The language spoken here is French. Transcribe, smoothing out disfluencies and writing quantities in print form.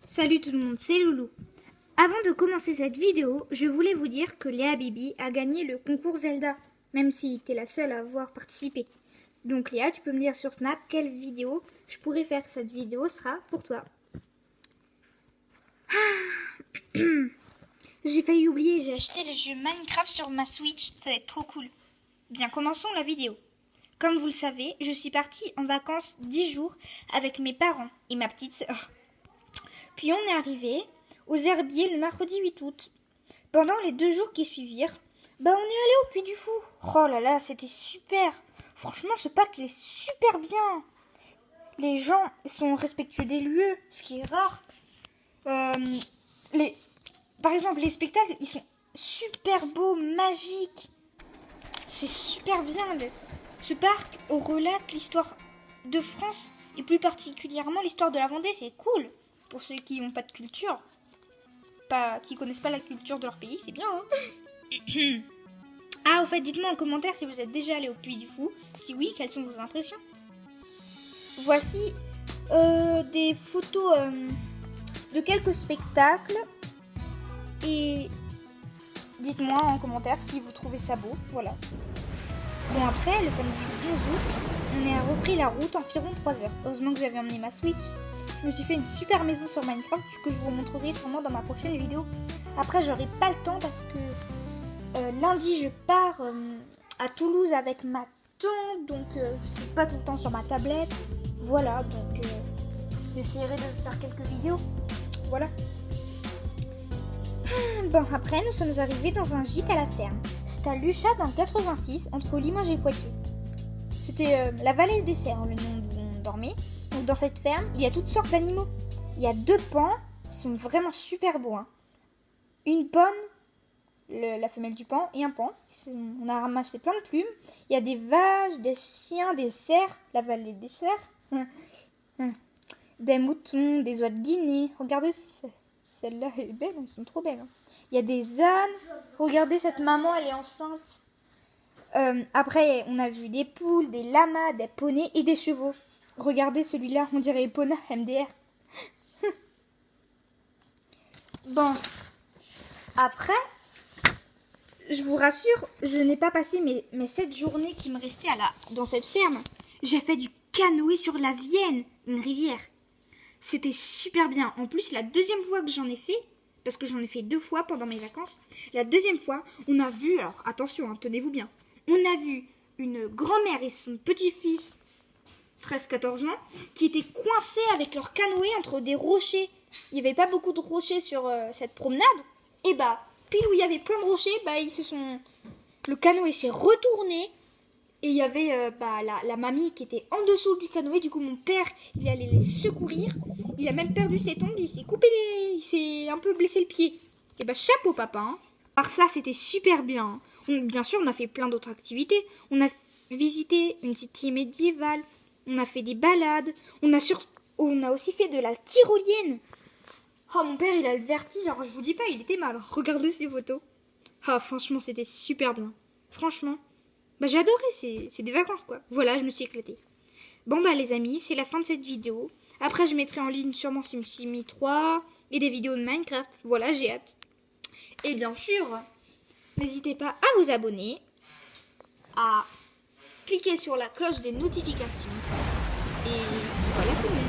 Salut tout le monde, c'est Loulou. Avant de commencer cette vidéo, je voulais vous dire que Léa Bibi a gagné le concours Zelda, même si t'es la seule à avoir participé. Donc Léa, tu peux me dire sur Snap quelle vidéo je pourrais faire. Cette vidéo sera pour toi. J'ai failli oublier, j'ai acheté le jeu Minecraft sur ma Switch, ça va être trop cool. Bien, commençons la vidéo. Comme vous le savez, je suis partie en vacances 10 jours avec mes parents et ma petite sœur. Puis on est arrivé aux herbiers le mercredi 8 août. Pendant les 2 jours qui suivirent, on est allé au Puy du Fou. Oh là là, c'était super. Franchement, ce parc il est super bien. Les gens sont respectueux des lieux, ce qui est rare. Par exemple, les spectacles, ils sont super beaux, magiques. C'est super bien. Ce parc relate l'histoire de France et plus particulièrement l'histoire de la Vendée. C'est cool. Pour ceux qui n'ont pas de culture, qui connaissent pas la culture de leur pays, c'est bien. Hein. Ah, au fait, dites-moi en commentaire si vous êtes déjà allé au Puy du Fou. Si oui, quelles sont vos impressions? Voici des photos de quelques spectacles. Et dites-moi en commentaire si vous trouvez ça beau. Voilà. Bon, après, le samedi 11 août, on a repris la route environ 3 heures. Heureusement que j'avais emmené ma Switch. Je me suis fait une super maison sur Minecraft que je vous montrerai sûrement dans ma prochaine vidéo. Après, j'aurai pas le temps parce que lundi, je pars à Toulouse avec ma tante. Donc, je serai pas tout le temps sur ma tablette. Voilà, donc j'essaierai de faire quelques vidéos. Voilà. Bon, après, nous sommes arrivés dans un gîte à la ferme. C'est à Luchat dans le 86, entre Limoges et Poitiers. C'était la vallée des cerfs, le nom où on dormait. Donc dans cette ferme, il y a toutes sortes d'animaux. Il y a 2 paons qui sont vraiment super beaux. Hein. Une ponne, la femelle du paon, et un paon. On a ramassé plein de plumes. Il y a des vaches, des chiens, des cerfs, la vallée des cerfs. Des moutons, des oies de Guinée. Regardez, celle-là elle est belle, elles sont trop belles. Hein. Il y a des ânes. Regardez, cette maman, elle est enceinte. Après, on a vu des poules, des lamas, des poneys et des chevaux. Regardez celui-là, on dirait Epona MDR. Bon, après, je vous rassure, je n'ai pas passé mes 7 journées qui me restaient dans cette ferme. J'ai fait du canoë sur la Vienne, une rivière. C'était super bien. En plus, la deuxième fois que j'en ai fait, parce que j'en ai fait 2 fois pendant mes vacances, la deuxième fois, on a vu, alors attention, hein, tenez-vous bien, on a vu une grand-mère et son petit-fils, 13-14 ans, qui étaient coincés avec leur canoë entre des rochers. Il n'y avait pas beaucoup de rochers sur cette promenade. Et pile où il y avait plein de rochers, le canoë s'est retourné. Et il y avait la mamie qui était en dessous du canoë. Du coup, mon père, il allait les secourir. Il a même perdu ses ongles. Il s'est un peu blessé le pied. Et chapeau papa. Hein. Par ça, c'était super bien. Bien sûr, on a fait plein d'autres activités. On a visité une cité médiévale. On a fait des balades. On a aussi fait de la tyrolienne. Oh, mon père, il a le vertige. Alors, je vous dis pas, il était mal. Regardez ces photos. Ah, franchement, c'était super bien. Franchement. J'ai adoré. C'est des vacances, quoi. Voilà, je me suis éclatée. Bon, les amis, c'est la fin de cette vidéo. Après, je mettrai en ligne sûrement SimCity 3 et des vidéos de Minecraft. Voilà, j'ai hâte. Et bien sûr, n'hésitez pas à vous abonner, à cliquer sur la cloche des notifications. Et voilà tout le monde.